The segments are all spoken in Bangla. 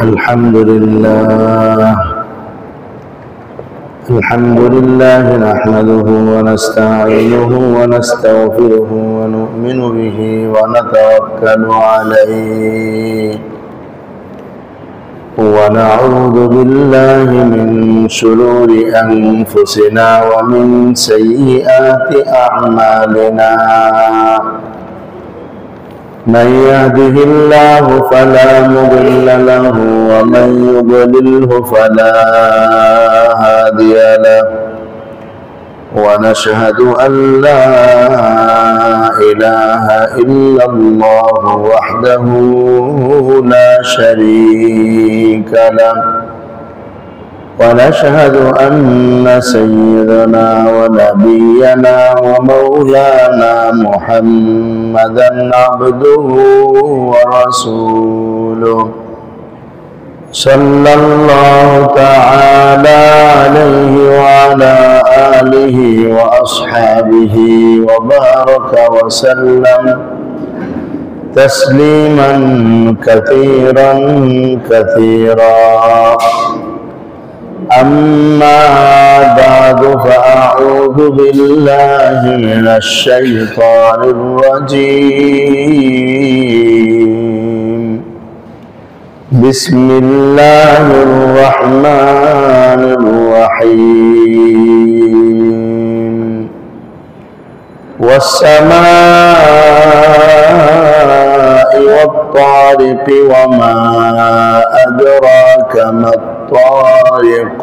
الحمد لله نحمده ونستعينه ونستغفره ونؤمن به ونتوكل عليه ونعوذ بالله من شرور أنفسنا ومن سيئات أعمالنا من يهده الله فلا مضل له ومن يضلله فلا هادي له ونشهد أن لا إله إلا الله وحده لا شريك له ونشهد أن سيدنا ونبينا ومولانا محمدا عبده ورسوله صلى الله تعالى عليه وعلى آله وأصحابه وبارك وسلم تسليما كثيرا أما بعد فأعوذ بالله من الشيطان الرجيم بسم الله الرحمن الرحيم والسماء والطارق وما أدراك ما الطارق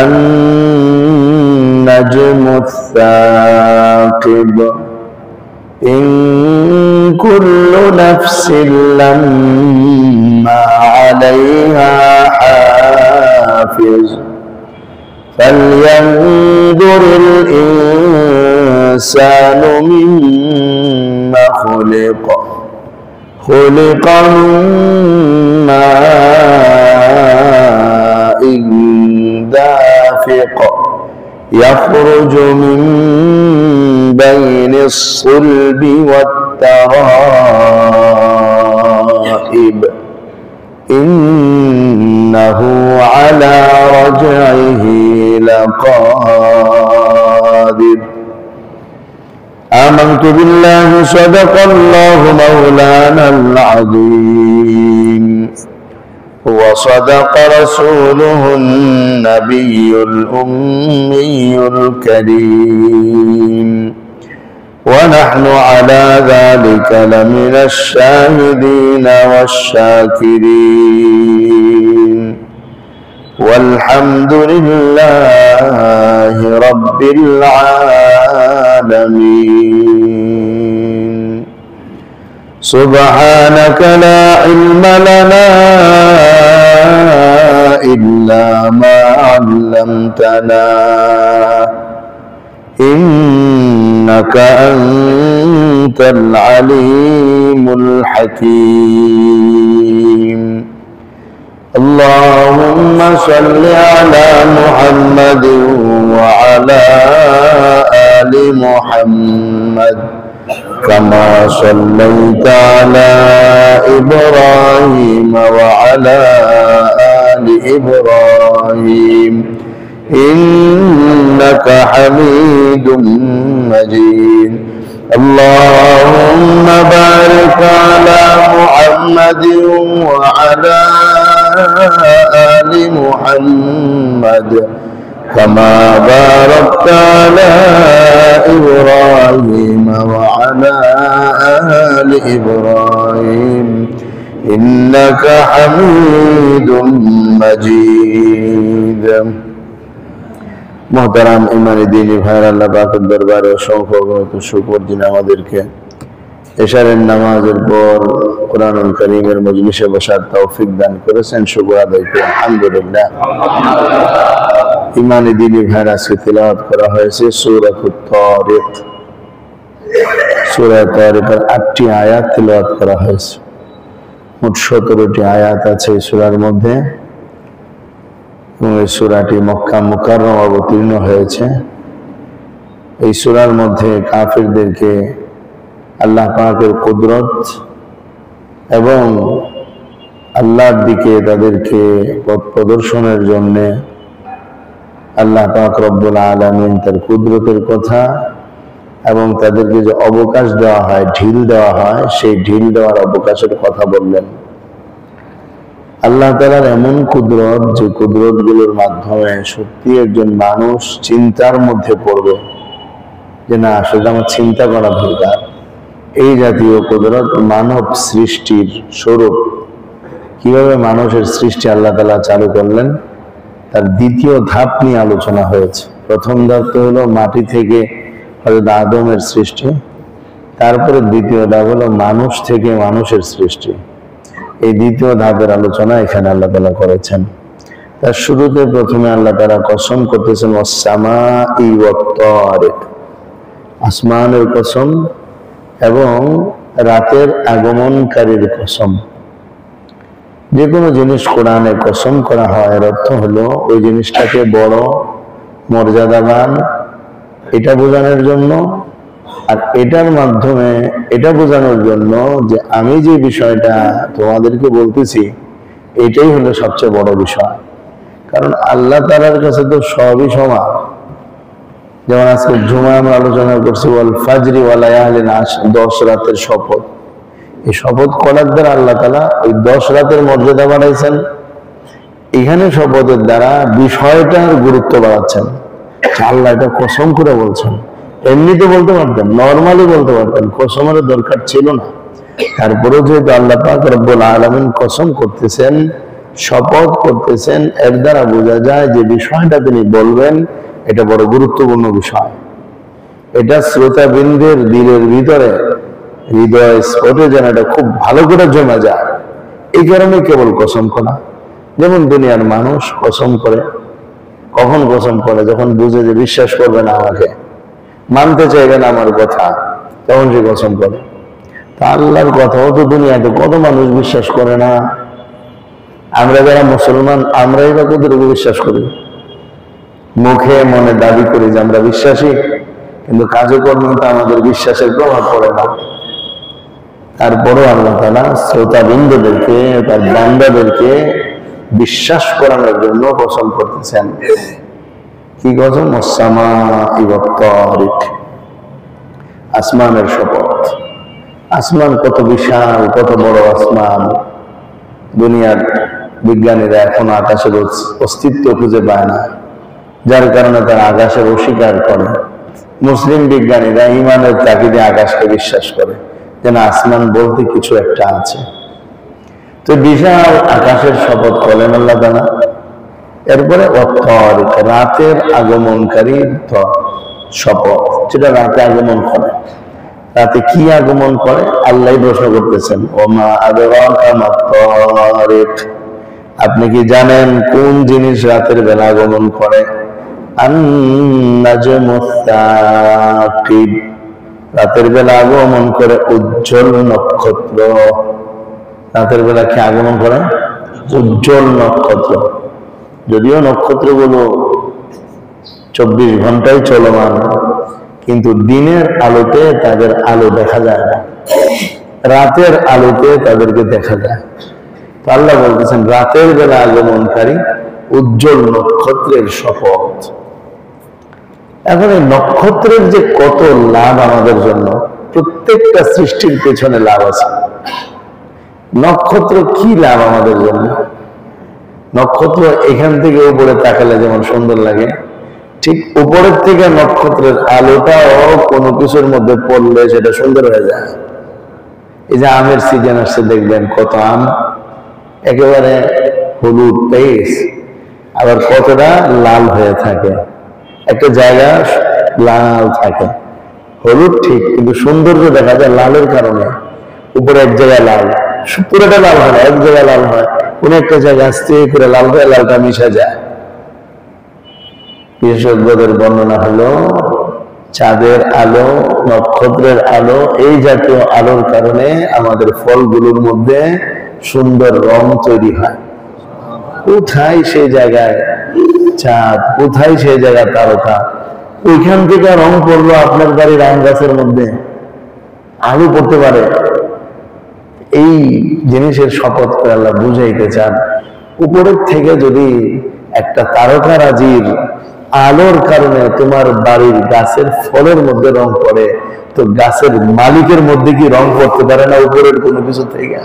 النجم الثاقب إن كل نفس لما عليها حافظ فلينظر الإنسان مما خلق من ماء دافق يخرج من بين الصلب والترائب إنه على رجعه لقادر آمنت بالله صدق الله مولانا العظيم وصدق رسوله النبي الأمي الكريم ونحن على ذلك لمن الشاهدين والشاكرين والحمد لله رب العالمين سبحانك لا علم لنا إلا ما علمتنا إنك أنت العليم الحكيم اللهم صل على محمد وعلى آل محمد كما صليت على إبراهيم وعلى آل إبراهيم إنك حميد مجيد اللهم بارك على محمد وعلى آل محمد كما باركت على إبراهيم وعلى آل إبراهيم إنك حميد مجيد محترم ইমানি দ্বীনি ভাইরা, আল্লাহ পাকের দরবারে অসংখ্য শুকর দিন আমাদেরকে এশারের নামাজের পর কোরআনুল কারীমের মজলিসে বসার তৌফিক দান করেছেন। শুকর আদায় করি আলহামদুলিল্লাহ। ইমানি দ্বীনি ভাইরা, আজকে তিলাওয়াত করা হয়েছে সূরাতুত তারিক। সূরা তারিকের 8টি আয়াত তিলাওয়াত করা হয়েছে। মোট 17টি আয়াত আছে এই সূরার মধ্যে। এই সূরাটি মক্কা মুকাররমা অবতীর্ণ হয়েছে। এই সূরার মধ্যে কাফিরদেরকে আল্লাহ পাকের কুদরত এবং আল্লাহর দিকে তাদেরকে পথ প্রদর্শনের জন্য আল্লাহ পাক রব্বুল আলামিন তার কুদরতের কথা এবং তাদেরকে যে অবকাশ দেওয়া হয়, ঢিল দেওয়া হয়, সেই ঢিল দেওয়ার অবকাশের কথা বললেন। আল্লাহ তাআলার এমন কুদরত, যে কুদরত গুলোর মাধ্যমে সত্যি একজন মানুষ চিন্তার মধ্যে পড়বে যে না, আসলে আমার চিন্তা করা দরকার। এই জাতীয় কুদরত মানব সৃষ্টির স্বরূপ। কিভাবে মানুষের সৃষ্টি আল্লাহ তাআলা চালু করলেন, তার দ্বিতীয় ধাপ নিয়ে আলোচনা হয়েছে। প্রথম ধাপ তো হলো মাটি থেকে হযরত আদমের সৃষ্টি, তারপরে দ্বিতীয় ধাপ হলো মানুষ থেকে মানুষের সৃষ্টি। এই দ্বিতীয় ধাপের আলোচনা এখানে আল্লাহ তাআলা করেছেন। তার শুরুতে প্রথমে আল্লাহ তাআলা কসম করতেছেন ওয়াস-সামাই ওয়াত-তারিক, আসমানের কসম এবং রাতের আগমনকারীর কসম। যে কোনো জিনিস কোরআনে কসম করা হয়, এর অর্থ হলো ওই জিনিসটাকে বড়, মর্যাদাবান, এটা বোঝানোর জন্য, আর এটার মাধ্যমে এটা বোঝানোর জন্য যে আমি যে বিষয়টা তোমাদেরকে বলতেছি এটাই হলো সবচেয়ে বড় বিষয়। কারণ আল্লাহ তাআলার কাছে তো সবই সমান। যেমন আজকে জুমায় আমরা আলোচনা করছি ওয়াল ফাজরি ওয়া লায়ালিন আশর, 10 রাতের শপথ। এই শপথ করার দ্বারা আল্লাহ তাআলা ওই 10 রাতের মর্যাদা বাড়াইছেন। এখানে শপথের দ্বারা বিষয়টার গুরুত্ব বাড়াচ্ছেন। আল্লাহ এটা কসম করে বলছেন, এমনিতে বলতে পারতেন, নরমালি বলতে পারতেন, কসমের দরকার ছিল না। তারপরেও যেহেতু আল্লাহ পাক রব্বুল আলামিন কসম করতেছেন, শপথ করতেছেন, এর দ্বারা বোঝা যায় যে বিষয়টা তিনি বলবেন এটা বড় গুরুত্বপূর্ণ বিষয়। এটা শ্রোতাবৃন্দের দিলের ভিতরে, হৃদয় স্পটে যেন এটা খুব ভালো করে জমা যায়, এই কারণে কেবল কসম করা। যেমন দুনিয়ার মানুষ কসম করে, কখন কসম করে? যখন বুঝে যে বিশ্বাস করবে না, আমাকে মানতে চাইবে না আমার কথা, তখন সে কসম করে। তা আল্লাহর কথাও তো দুনিয়াতে কত মানুষ বিশ্বাস করে না। আমরা যারা মুসলমান, আমরাই বা কতটুকু বিশ্বাস করি? মুখে মনে দাবি করি যে আমরা বিশ্বাসী, কিন্তু কাজে কর্মে তো আমাদের বিশ্বাসের প্রভাব পড়ে না। তারপরও আল্লাহ তাআলা শ্রোতাবৃন্দদেরকে, তার বান্দাদেরকে বিশ্বাস করানোর জন্য কসম করতেছেন। কি কসম? ওয়াস-সামাই ওয়াত-তারিক, আসমানের শপথ। আসমান কত বিশাল, কত বড় আসমান! দুনিয়ার বিজ্ঞানীরা এখন আকাশের অস্তিত্ব খুঁজে পায় না, যার কারণে তারা আকাশের অস্বীকার করে। মুসলিম বিজ্ঞানীরা ঈমানের তাগিদে আকাশকে বিশ্বাস করে, যেন আসমান বলতে কিছু একটা আছে। তো বিশাল আকাশের শপথ করলেন আল্লাহ তাআলা। এরপরে ওয়াত-তারিক, রাতের আগমনকারীর শপথ, যেটা রাতে আগমন করে। রাতে কি আগমন করে আল্লাহই প্রশ্ন করতেছেন, ওমা আদরাকা মাত-তারিক, আপনি কি জানেন কোন জিনিস রাতের বেলা আগমন করে? আন-নাজমুস সাকিব, রাতের বেলা আগমন করে উজ্জ্বল নক্ষত্র। রাতের বেলা কি আগমন করে? উজ্জ্বল নক্ষত্র। যদিও নক্ষত্রগুলো 24 ঘন্টায় চলমান, কিন্তু দিনের আলোতে তাদের আলো দেখা যায় না, রাতের আলোতে তাদেরকে দেখা যায়। তো আল্লাহ বলতেছেন রাতের বেলা আগমনকারী উজ্জ্বল নক্ষত্রের শপথ। এখন এই নক্ষত্রের যে কত লাভ আমাদের জন্য, প্রত্যেকটা সৃষ্টির পেছনে লাভ আছে। নক্ষত্র কি লাভ আমাদের জন্য? নক্ষত্র এখান থেকে উপরে তাকালে যেমন সুন্দর লাগে, ঠিক উপরের থেকে নক্ষত্রের আলোটাও কোনো কিছুর মধ্যে পড়লে সেটা সুন্দর হয়ে যায়। এই যে আমের সিজন আসছে, দেখবেন কত আম একেবারে হলুদ তেজ, আবার কতটা লাল হয়ে থাকে। একটা জায়গা লাল থাকে, হলুদ ঠিক, কিন্তু সৌন্দর্য দেখা যায় লালের কারণে। উপরে এক জায়গায় লাল, পুরোটা লাল হয় না, এক জায়গায় লাল হয়, কোন একটা জায়গায় আস্তে করে লাল হয়ে লালটা মিশে যায়। বিশেষজ্ঞদের বর্ণনা হলো চাঁদের আলো, নক্ষত্রের আলো, এই জাতীয় আলোর কারণে আমাদের ফলগুলোর মধ্যে সুন্দর রং তৈরি হয়। কোথায় সেই জায়গায় চাঁদ, কোথায় সেই জায়গায় তারকা, ওইখান থেকে রং পড়লো আপনার বাড়ির আম গাছের মধ্যে, আলু পড়তে পারে। এই জিনিসের শপথ করে আল্লাহ বুঝাইতে চান, উপরের থেকে যদি একটা তারকারাজির আলোর কারণে তোমার বাড়ির গাছের ফলের মধ্যে রং পড়ে, তো গাছের মালিকের মধ্যে কি রং পড়তে পারে না উপরের কোনো কিছু থেকে?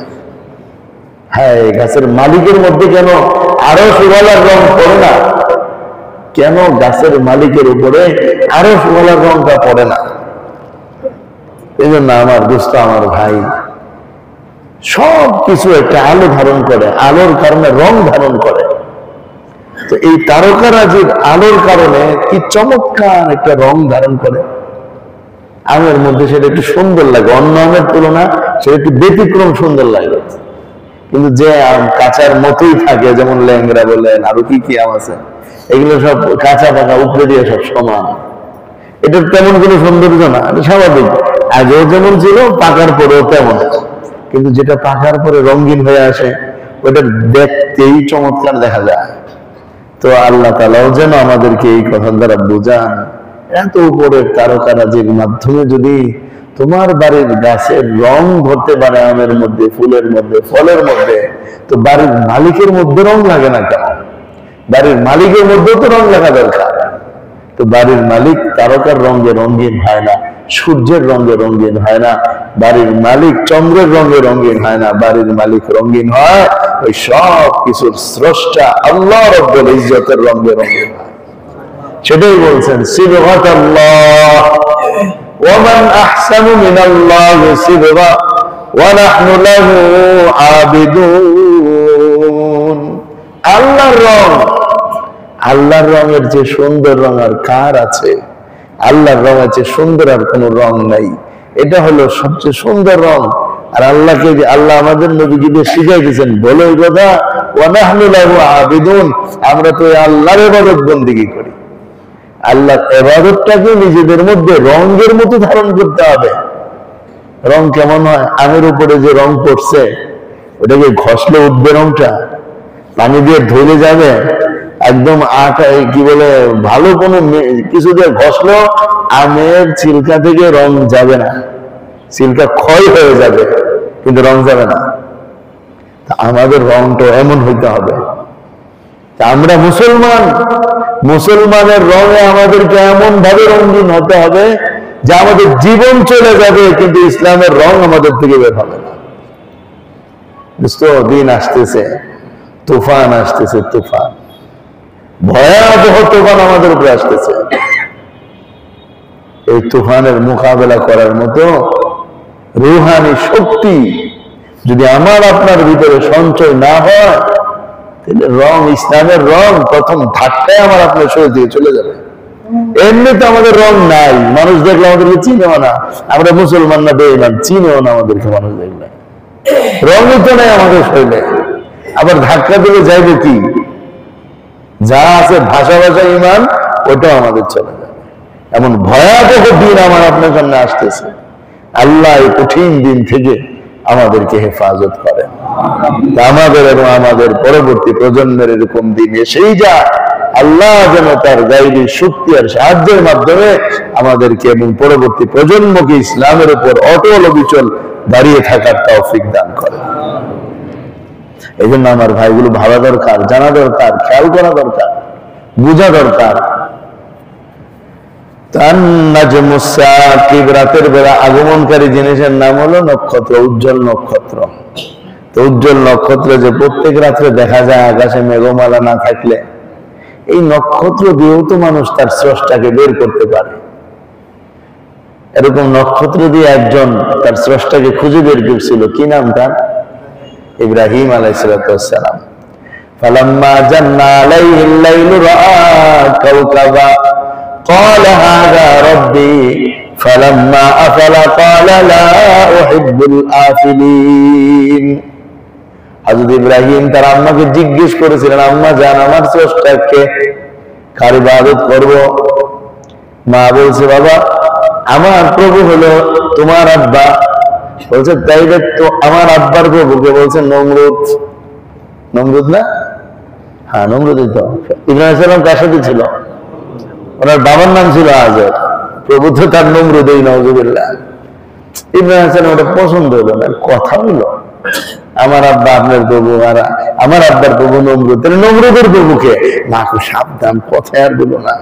হ্যাঁ, গাছের মালিকের মধ্যে কেন আরো সুবলার রং পড়ে না? কেন গাছের মালিকের উপরে আরো সুবলার রংটা পড়ে না? এই জন্য আমার দোস্ত, আমার ভাই, সব কিছু একটা আলো ধারণ করে, আলোর কারণে রং ধারণ করে। তো এই তারকারাজির আলোর কারণে কি চমৎকার একটা রং ধারণ করে। আমের মধ্যে সেটা একটু সুন্দর লাগে, অন্য আমের তুলনা সেটা একটু ব্যতিক্রম সুন্দর লাগে। কিন্তু যে আম কাঁচার মতোই থাকে, যেমন ল্যাংড়া বলেন, আরো কি কি আম আছে, এগুলো সব কাঁচা পাকা উপরে দিয়ে সব সমান, এটার তেমন কোনো সৌন্দর্য না, এটা স্বাভাবিক। আগেও যেমন ছিল, পাকার পরেও তেমন। কিন্তু যেটা পাকার পরে রঙিন হয়ে আসে, ওটা দেখতেই চমৎকার দেখা যায়। তো আল্লাহ তাআলাও যেন আমাদেরকে এই কথা দ্বারা বোঝান, এত উপরের তারকারাজির মাধ্যমে যদি তোমার বাড়ির গাছের রং ধরতে পারে, আমের মধ্যে, ফুলের মধ্যে, ফলের মধ্যে, তো বাড়ির মালিকের মধ্যে রং লাগে না কেন? বাড়ির মালিকের মধ্যেও তো রং লাগা দরকার। তো বাড়ির মালিক তারকার রঙে রঙিন হয় না, সূর্যের রঙে রঙিন হয় না, বাড়ির মালিক চন্দ্রের রঙে রঙিন হয় না, বাড়ির মালিক রঙিন হয় ওই সব কিছুর স্রষ্টা আল্লাহ রাব্বুল ইজ্জতের রঙে রঙিন হয়। সেটাই বলছেন, সিবগাতাল্লাহ ওয়া মান আহসানু মিনাল্লাহি সিবগা ওয়া নাহনু লাহু আবিদুন। আল্লাহর রং, আল্লাহর রঙের যে সুন্দর রং আর কার আছে? আল্লাহর রং আছে সুন্দর, আর কোন রং নাই। এটা হলো সবচেয়ে সুন্দর রং। আর আল্লাহকে, আল্লাহ আমাদের নবীকে শিখাই দিয়েছেন, বলে ওই কথা, ওয়া নাহনু লাহু আবিদুন, আমরা তো আল্লাহর ইবাদত বন্দেগী করি। আল্লাহর ইবাদতটাকে নিজেদের মধ্যে রঙের মতো ধারণ করতে হবে। রং কেমন হয়? আমের উপরে যে রং পড়ছে, ওটাকে ঘষলে উঠবে রংটা? পানি দিয়ে ধুলে যাবে? একদম আটা কি বলে, ভালো কোনো কিছু দিয়ে ঘষলো আমের ছিলকা থেকে রং যাবে না, ছিলকা ক্ষয় হয়ে যাবে, কিন্তু রং যাবে না। আমাদের রংটা এমন হইতে হবে। আমরা মুসলমান, মুসলমানের রঙে আমাদেরকে এমন ভাবে রঙিন হতে হবে যে আমাদের জীবন চলে যাবে, কিন্তু ইসলামের রং আমাদের থেকে বের হবে না। দিন আসতেছে, তুফান আসতেছে, তুফান, ভয়াবহ তুফান আমাদের উপরে আসতেছে। এই তুফানের মোকাবেলা করার মতো রুহানি শক্তি যদি আমার আপনার ভিতরে সঞ্চয় না হয়, তাহলে রং, ইসলামের রং প্রথম ধাক্কায় আমার আপনার শরীর দিয়ে চলে যাবে। এমনিতে আমাদের রং নাই, মানুষ দেখলে আমাদেরকে চিনেও না, আমরা মুসলমান না বেঈমান, চিনেও না আমাদেরকে মানুষ দেখলে, রঙই তো নাই আমাদের শরীরে। আবার ধাক্কা দিলে যাইবে কি? যা আছে ভাষা ভাষা ইমান, ওটাও আমাদের চলে যাবে। এমন ভয়াবহ দিন আমার আপনার সামনে আসতেছে। আল্লাহ এই কঠিন দিন থেকে আমাদেরকে হেফাজত করেন। আমাদের এবং আমাদের পরবর্তী প্রজন্মের এরকম দিন এসেই যা, আল্লাহ যেন তার গায়বী শক্তি আর সাহায্যের মাধ্যমে আমাদেরকে এবং পরবর্তী প্রজন্মকে ইসলামের উপর অটল অবিচল দাঁড়িয়ে থাকার তৌফিক দান করেন। এই জন্য আমার ভাইগুলো ভাবা দরকার, জানা দরকার, খেয়াল করা দরকার, বোঝা দরকার। রাতের বেলা আগমনকারী জিনিসের নাম হলো নক্ষত্র, উজ্জ্বল নক্ষত্র। তো উজ্জ্বল নক্ষত্র যে প্রত্যেক রাত্রে দেখা যায় আকাশে মেঘমালা না থাকলে, এই নক্ষত্র দিয়েও তো মানুষ তার স্রষ্টাকে বের করতে পারে। এরকম নক্ষত্র দিয়ে একজন তার স্রষ্টাকে খুঁজে বের করছিল। কি নাম তার? ইব্রাহিম আলাইহিস সালাম। ফালাম্মা জান্না আলাইহিল লাইলু রাআ কাওকাবা قال هذا ربي فلما أفل قال لا أحب الآفلين। হযরত ইব্রাহিম তার আম্মাকে জিজ্ঞেস করেছিলেন, আম্মা জান, আমার স্রষ্টাকে কার ইবাদত করব? মা বলছে, বাবা, আমার প্রভু হলো তোমার আব্বা। বলছে, তাই তো আমার আব্বার প্রভুকে বলছে নমরুদ। নমরুদ না? হ্যাঁ, নমরুদই তো। ইব্রাহিম সালাম কার সাথে ছিল? ওনার বাবার নাম ছিল আজর, প্রভু তো তার নমরুদ। নাউজুবিল্লাহ। ইব্রাহিম সালাম ওটা পছন্দ হলো না, কথা হইল। আমার আব্বা আপনার প্রভু, আর আমার আব্বার প্রভু নমরুদ, তাহলে নমরুদের প্রভুকে না, খুব সাবধান, কথায় আর বলো না,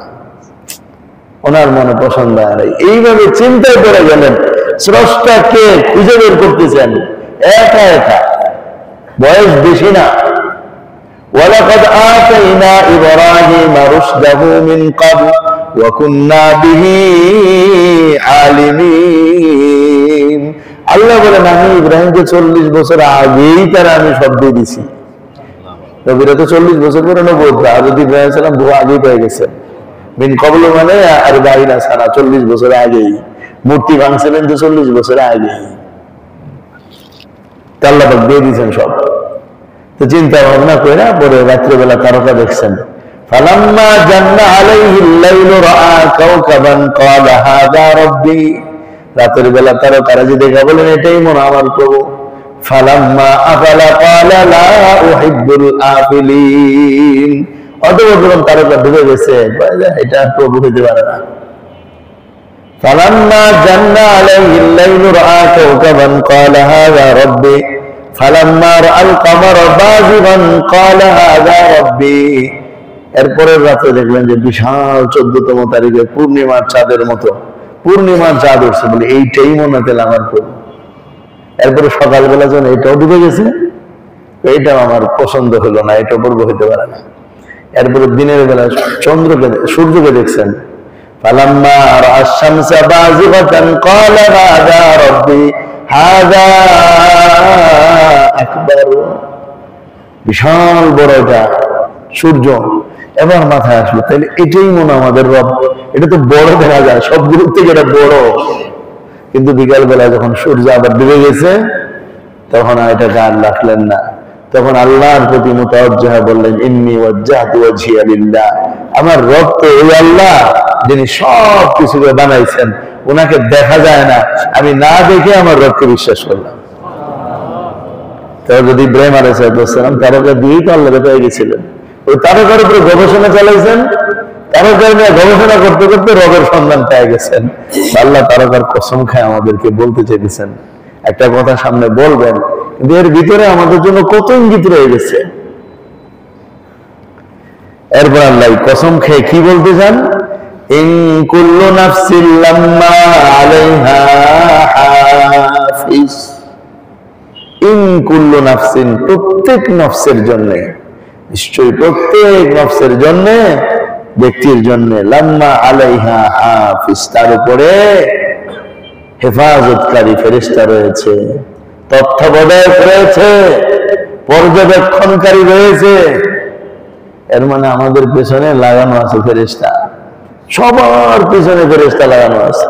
ওনার মনে পছন্দ আর এইভাবে চিন্তায় করে গেলেন। স্রষ্টাকে খুঁজে বের করতেছেন একা একা, বয়স বেশি না। ওয়ালাকাদ আতাইনা ইব্রাহিমা রুশদাহু মিন ক্বাবল ওয়া কুননা বিহি আলিমিন। আল্লাহ বলেন, আমি ইব্রাহিমকে 40 বছর আগেই তারা আমি সব দিয়ে দিছি। নবীরা তো 40 বছর পরে নবুয়ত, আর যদি ইব্রাহিম সালাম বহু আগেই পেয়ে গেছে। মিন ক্বাবল মানে আর 22 সানা, 40 বছর আগেই। মূর্তি ভাঙছিলেন তো 40 বছর আগেই, আল্লাহ পাক দিয়ে দিয়েছেন সব। তো চিন্তা ভাবনা করে পরে রাত্রিবেলা তারকা দেখছেন। ফালাম্মা জান্না আলাইহিল লাইলু রাআ কাওকাবান ক্বালা হাযা রাব্বি। রাতের বেলা তারকারা যে দেখা বলেন, এটাই মনে আমার প্রভু। ফালাম্মা আফালা ক্বালা লা উহিব্বুল আফিলিন। অতঃপর যখন তারকা ডুবে গেছে, এটা প্রভু হইতে পারে না। ফালাম্মা জান্না আলাইহিল লাইলু রাআ কাওকাবান ক্বালা হাযা রাব্বি ফালাম্মা রাআল কমারা বাযিগান ক্বালা হাযা রাব্বি। এরপরের রাতে দেখলেন যে বিশাল 14তম তারিখে পূর্ণিমার চাঁদের মতো পূর্ণিমার চাঁদ উঠছে, বলে এইটাই মনে হতে আমার প্রভু। এরপরে সকালবেলা যখন এটাও ডুবে গেছে, এইটাও আমার পছন্দ হলো না, এটা প্রভু হইতে পারে না। এরপরে দিনের বেলা সূর্যকে দেখছেন। ফালাম্মা রাআশ শামসা বাযিগাতান ক্বালা হাযা রাব্বি হাযা আকবার। বিশাল বড় এটা সূর্য, এবার মাথায় আসলো, তাহলে এটাই মনে আমাদের রব। এটা তো বড় দেখা যায়, সবগুলোর থেকে এটা বড়। কিন্তু বিকাল বেলা যখন সূর্য আবার ডুবে গেছে, তখন আর এটাকে আর রাখলেন না। তখন আল্লাহর প্রতি মুতাওয়াজ্জিহ বললেন, ইন্নী ওয়াজ্জাহতু ওয়াজহিয়া লিল্লাহ। আমার রব তো ওই আল্লাহ যিনি সব কিছুকে বানাইছেন, ওনাকে দেখা যায় না, আমি না দেখে আমার রবকে বিশ্বাস করলাম। তো যদি ইব্রাহিম আলাইহিস সালাম তারকা দিয়েই তো আল্লাহকে পেয়ে গেছিলেন, ওই তারকার উপরে গবেষণা চালাইছেন, তারকার নিয়ে গবেষণা করতে করতে রবের সন্ধান পেয়ে গেছেন। আল্লাহ তারকার কসম খায় আমাদেরকে বলতে চেয়েছেন, একটা কথা সামনে বলবেন, কিন্তু এর ভিতরে আমাদের জন্য কত ইঙ্গিত রয়ে গেছে। এরপর আল্লাহ কসম খেয়ে কি বলতে চান, ইন কুল্লু নাফসিন লাম্মা আলাইহা হাফিজ। ইন কুল্লু নাফসিন, প্রত্যেক নফসের জন্য, নিশ্চয়ই প্রত্যেক নফসের জন্য, ব্যক্তির জন্য, লাম্মা আলাইহা হাফিজ, তার উপরে হেফাজতকারী ফেরেশতা রয়েছে, তত্ত্বাবধায়ক রয়েছে, পর্যবেক্ষণকারী রয়েছে। এর মানে আমাদের পেছনে লাগানো আছে ফেরেশতা, সবার পেছনে ফেরেশতা লাগানো আছে।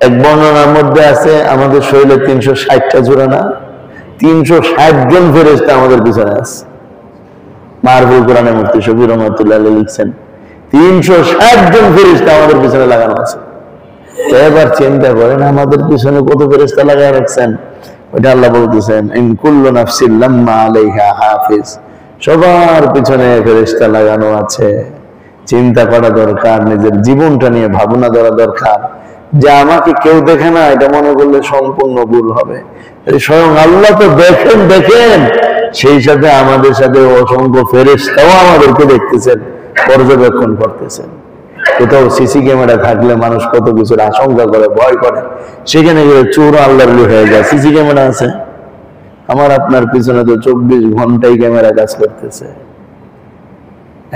এক বর্ণনার মধ্যে আছে আমাদের শরীরে 360টা জোড়া না, 360 জন ফেরেশতা আমাদের পিছনে আছে। মারফুল কোরআনে মুফতি শফি রহমাতুল্লাহ আলাইহি লিখছেন, 360 জন ফেরেশতা আমাদের পিছনে লাগানো আছে। এবার চিন্তা করেন আমাদের পিছনে কত ফেরেশতা লাগায় রাখছেন। ওইটা আল্লাহ বলতেছেন, ইন কুল্লু নাফসিন লাম্মা আলাইহা হাফিজ, সবার পিছনে ফেরেশতা লাগানো আছে। চিন্তা করা দরকার, নিজের জীবনটা নিয়ে ভাবনা করা দরকার, যে আমাকে কেউ দেখে না এটা মনে করলে সম্পূর্ণ ভুল হবে। স্বয়ং আল্লাহ তো দেখেন, সেই সাথে আমাদের সাথে অসংখ্য ফেরেশতাও আমাদেরকে দেখতেছেন, পর্যবেক্ষণ করতেছেন। কোথাও সিসি ক্যামেরা থাকলে মানুষ কত কিছুর আশঙ্কা করে, ভয় করে, সেখানে গেলে চোর আল্লাহর হয়ে যায়। সিসি ক্যামেরা আছে, আমার আপনার পিছনে তো 24 ঘন্টাই ক্যামেরা কাজ করতেছে।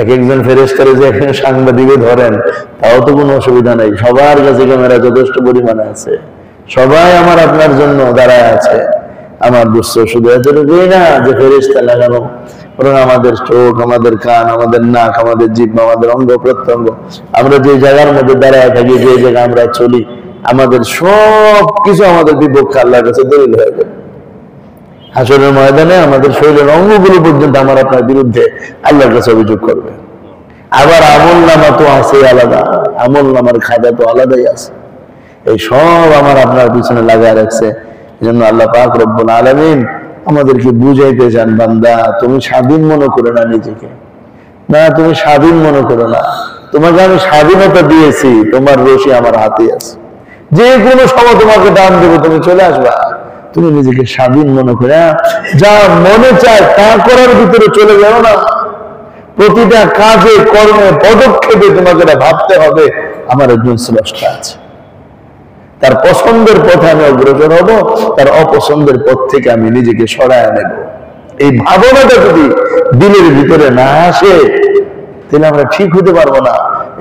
এক একজন ফেরেশতারে যে এখানে সাংবাদিকে ধরেন, তাও তো কোনো অসুবিধা নেই, সবার কাছে ক্যামেরা যথেষ্ট পরিমাণে আছে, সবাই আমার আপনার জন্য দাঁড়ায় আছে। আমার দোস্ত শুধু এতটুকুই না যে ফেরেশতা লাগানো, বরং আমাদের চোখ, আমাদের কান, আমাদের নাক, আমাদের জিহ্বা, আমাদের অঙ্গ প্রত্যঙ্গ, আমরা যে জায়গার মধ্যে দাঁড়ায় থাকি, যে জায়গায় আমরা চলি, আমাদের সব কিছু আমাদের বিপক্ষে আল্লাহর কাছে দলিল হয়ে যাবে। হাসরের ময়দানে আমাদের শরীরের অঙ্গগুলো পর্যন্ত আমার আপনার বিরুদ্ধে আল্লাহর কাছে অভিযোগ করবে। আবার আমল নামা তো আছে আলাদা, আমল নামার খাতা তো আলাদাই আছে। এই সব আমার আপনার পিছনে লাগায় রাখছে। এই জন্য আল্লাহ পাক রব্বুল আলামিন আমাদেরকে বুঝাইতে চান, বান্দা তুমি স্বাধীন মনে করো না নিজেকে, না তুমি স্বাধীন মনে করো না, তোমাকে আমি স্বাধীনতা দিয়েছি, তোমার রশি আমার হাতে আছে, যে কোনো সময় তোমাকে দান দেবো, তুমি চলে আসবা, তুমি নিজেকে স্বাধীন মনে করে যা মনে চায় তা করার ভিতরে চলে যাও না। প্রতিটা কাজে কর্মে পদক্ষেপে তোমাকে ভাবতে হবে আমার একজন স্রষ্টা আছে, তার পছন্দের পথে আমি অগ্রসর হব, তার অপছন্দের পথ থেকে আমি নিজেকে সরায় নেব। এই ভাবনাটা যদি দিলের ভিতরে না আসে তাহলে আমরা ঠিক হতে পারবো না।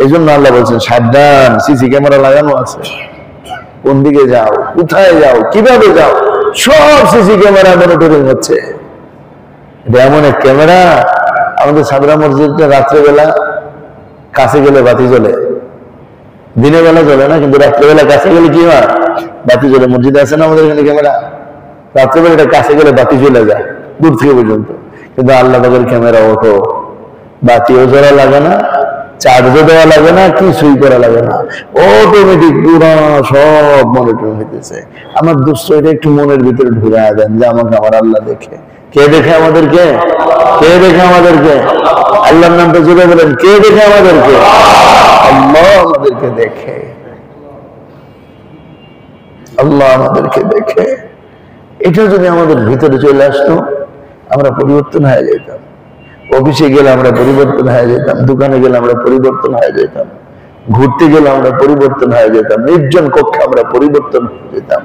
এই জন্য আল্লাহ বলছেন সাবধান, সিসি ক্যামেরা লাগানো আছে, কোন দিকে যাও, কোথায় যাও, কিভাবে যাও, সব সিসি ক্যামেরা মনিটরিং হচ্ছে। এটা এমন এক ক্যামেরা, আমাদের সাবরা মসজিদটা রাত্রেবেলা কাছে গেলে বাতি জ্বলে, দিনের বেলা জ্বলে না, কিন্তু রাত্রেবেলা কাছে গেলে কি হয়, বাতি জ্বলে। মসজিদে আছে না আমাদের এখানে ক্যামেরা, রাত্রেবেলা এটা কাছে গেলে বাতি জ্বলে যায় দূর থেকে পর্যন্ত। কিন্তু আল্লাহ পাকের ক্যামেরা ওঠো, বাতিও জ্বলা লাগে না, চার্জও দেওয়া লাগে না, কিছুই করা লাগে না, অটোমেটিক পুরো সব মনিটর হইতেছে। আমার দুঃস্থ এটা একটু মনের ভিতরে ঢুকায় দেন যে আমাকে আমার আল্লাহ দেখে। কে দেখে আমাদেরকে? কে দেখে আমাদেরকে? আল্লাহর নামটা জুড়ে বলেন, কে দেখে আমাদেরকে? আল্লাহ আমাদেরকে দেখে, আল্লাহ আমাদেরকে দেখে। এটা যদি আমাদের ভিতরে চলে আসতো আমরা পরিবর্তন হয়ে যেতাম। অফিসে গেলে আমরা পরিবর্তন হয়ে যেতাম, দোকানে গেলে আমরা পরিবর্তন হয়ে যেতাম, ঘুরতে গেলে আমরা পরিবর্তন হয়ে যেতাম, নির্জন কক্ষে আমরা পরিবর্তন হয়ে যেতাম।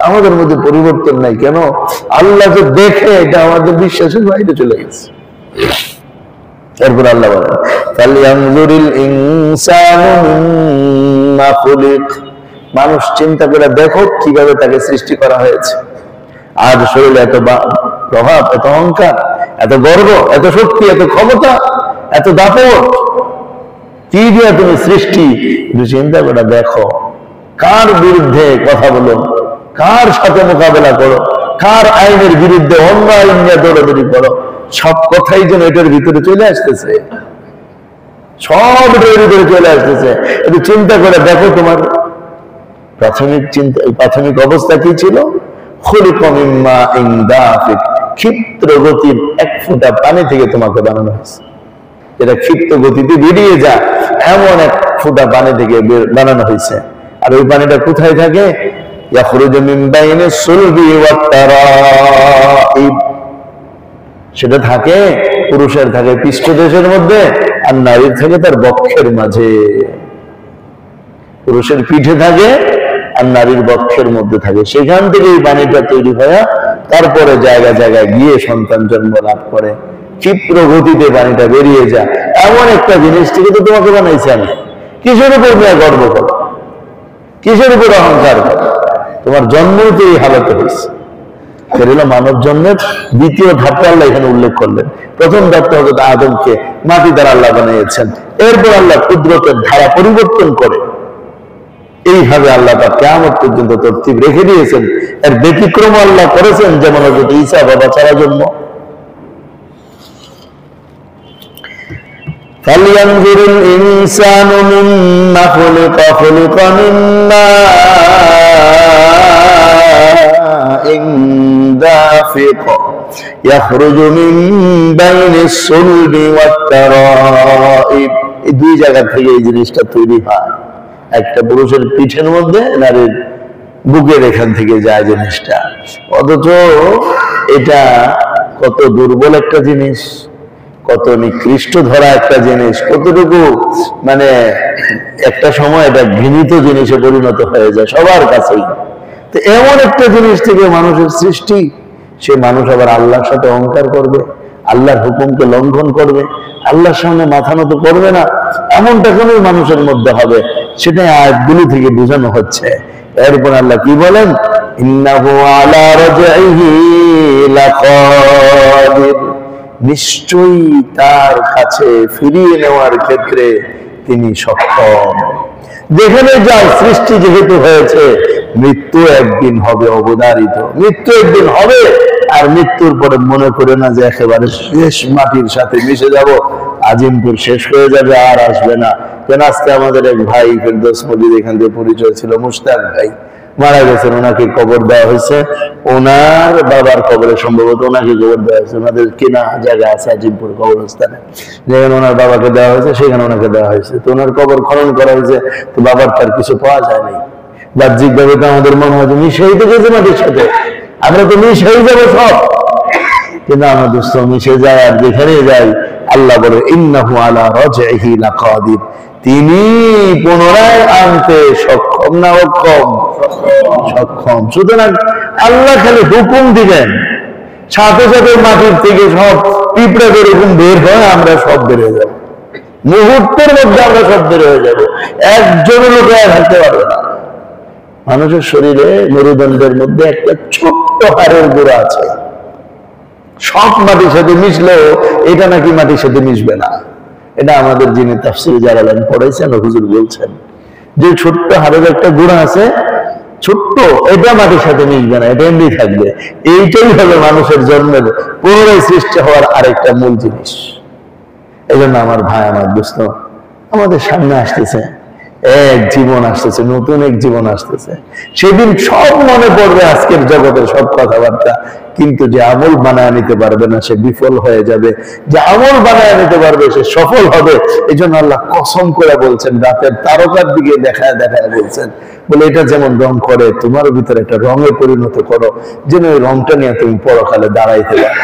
আমাদের মধ্যে পরিবর্তন নাই কেন? আল্লাহ যে দেখে এটা আমাদের বিশ্বাসের বাইরে চলে গেছে। এরপর আল্লাহ বলেন ফালইয়ানজুরিল ইনসানু মিম্মা খুলিক, মানুষ চিন্তা করে দেখো কিভাবে তাকে সৃষ্টি করা হয়েছে। আজ শরীরে এত প্রভাব, এত অহংকার, এত গর্ব, এত শক্তি, এত ক্ষমতা, এত দাপট, কি দিয়ে তুমি সৃষ্টি চিন্তা করে দেখো। কার বিরুদ্ধে কথা বলো, কার সাথে মোকাবেলা করো, কার আইনের বিরুদ্ধে অন্য আইন নিয়ে দৌড়াদৌড়ি করো, সব কথাই যেন এটার ভিতরে চলে আসতেছে, সব এটার ভিতরে চলে আসতেছে। একটু চিন্তা করে দেখো তোমার প্রাথমিক চিন্তা, প্রাথমিক অবস্থা কি ছিল? ক্ষিপ্র গতির এক ফোঁটা পানি থেকে তোমাকে বানানো হয়েছে। এটা ক্ষিপ্র গতিতে বেরিয়ে যা এমন এক ফোঁটা পানি থেকে বানানো হয়েছে। আর ওই পানিটা কোথায় থাকে? সেটা থাকে পুরুষের থাকে পৃষ্ঠদেশের মধ্যে, আর নারীর থাকে তার বক্ষের মাঝে। পুরুষের পিঠে থাকে আর নারীর বক্ষের মধ্যে থাকে। সেখান থেকে এই পানিটা তৈরি হয়ে তারপরে জায়গা জায়গায় গিয়ে সন্তান জন্ম লাভ করে। ক্ষিপ্র গতিতে পানিটা বেরিয়ে যায় এমন একটা জিনিস থেকে তো তোমাকে বানাইছে। আমি কিসের উপর নিয়ে গর্ব করো, কিসের উপর অহংকার করো? তোমার জন্মই তো এই হালতে হয়েছে। সেটা মানব জন্মের দ্বিতীয় ধাপটা আল্লাহ এখানে উল্লেখ করলেন। প্রথম ধাপটা হযরত আদমকে মাটি দ্বারা আল্লাহ বানিয়েছেন, এরপর আল্লাহ কুদরতের ধারা পরিবর্তন করে এইভাবে আল্লাহ পাক কিয়ামত পর্যন্ত তরতিব রেখে দিয়েছেন। এর ব্যতিক্রম আল্লাহ করেছেন, যেমন হযরত ঈসা বাবা ছাড়া জন্ম। ফালইয়ানজুরিল ইনসানু মিম্মা খুলিকা, খুলিকা মিম্মা দাফিক ইয়াখরুজু মিন বাইনিস সুলবি ওয়াত তারাইব। এই দুই জায়গা থেকে এই জিনিসটা তৈরি হয়। একটা পুরুষের পিঠের মধ্যে, নারীর বুকের এখান থেকে যায় জিনিসটা। অথচ এটা কত দুর্বল একটা জিনিস, কত নিকৃষ্ট ধরা একটা জিনিস, কতটুকু মানে একটা সময় এটা ঘৃণিত জিনিসে পরিণত হয়ে যায় সবার কাছেই। তো এমন একটা জিনিস থেকে মানুষের সৃষ্টি, সে মানুষ আবার আল্লাহর সাথে অহংকার করবে, আল্লাহর হুকুমকে লঙ্ঘন করবে, আল্লাহর সামনে মাথা নত করবে না, এমনটা কোন মানুষের মধ্যে হবে, সেটাই আয়াতগুলি থেকে বোঝানো হচ্ছে। এরপর আল্লাহ কি বলেন? ইন্নাহু আলা রাজইহি লাকাদির, নিশ্চয়ই তার কাছে ফিরিয়ে নেওয়ার ক্ষেত্রে তিনি সক্ষম। যেখানে যার সৃষ্টি যেহেতু হয়েছে, মৃত্যু একদিন হবে অবধারিত, মৃত্যু একদিন হবে। আর মৃত্যুর পরে মনে করে না যে একেবারে শেষ মাটির সাথে মিশে যাব, আজিমপুর শেষ হয়ে যাবে আর আসবে না। কেন আজকে আমাদের এক ভাই ফেরদৌস মজিদ এখান থেকে পরিচয় ছিল, মুশতাক ভাই মারা গেছেন, ওনাকে কবর দেওয়া হয়েছে। ওনার বাবার কবরে সম্ভবত ওনাকে কবর দেওয়া হয়েছে। ওনাদের কেনা জায়গা আছে আজিমপুর কবরস্থানে, যেখানে ওনার বাবাকে দেওয়া হয়েছে সেখানে ওনাকে দেওয়া হয়েছে। তো ওনার কবর খনন করা হয়েছে, তো বাবার তার কিছু পাওয়া যায়নি। বাহ্যিক ভাবে তো আমাদের মনে হয় মিশে হইতে গেছে মাটির সাথে, আমরা তো মিশে যাবো সব, কিন্তু আমরা দোস্ত মিশে যায় আর যেখানে যাই আল্লাহ বলে ইন্নাহু আলা রাজইহি লাকাদির, তিনি পুনরায় আনতে সক্ষম না অক্ষম? সক্ষম। সুতরাং আল্লাহ খালি হুকুম দিবেন, সাথে সাথে মাটির থেকে সব পিঁপড়া যেরকম বের হয় আমরা সব বের হয়ে যাবো, মুহূর্তের মধ্যে আমরা সব বের হয়ে যাবো, একজনের লোকে থাকতে পারবে না। মানুষের শরীরে মেরুদণ্ডের মধ্যে একটা ছোট্ট হাড়ের গোড়া আছে, সব মাটির সাথে মিশলেও এটা নাকি মাটির সাথে মিশবে না। এটা আমাদের যিনি তাফসীরে জালালাইন পড়াইছেন হুজুর বলছেন যে ছোট্ট হাড়ের একটা গোড়া আছে, ছোট্ট, এটা মাটির সাথে মিশবে না, এটা এমনি থাকবে। এইটাই হবে মানুষের জন্মের পুনরায় সৃষ্টি হওয়ার আরেকটা মূল জিনিস। এই জন্য আমার ভাই, আমার দোস্ত, আমাদের সামনে আসতেছে এক জীবন, আসতেছে নতুন এক জীবন আসতেছে। সেদিন সব মনে পড়বে আজকের জগতের সব কথাবার্তা, কিন্তু যে আমল বানায় নিতে পারবে না সে বিফল হয়ে যাবে, যে আমল বানায় নিতে পারবে সে সফল হবে। এই জন্য আল্লাহ কসম করে বলছেন, রাতের তারকার দিকে দেখায় দেখায় বলছেন, বলে এটা যেমন রং করে তোমার ভিতরে একটা রঙে পরিণত করো, যেন ওই রংটা নিয়ে তুমি পরকালে দাঁড়াইতে পারো।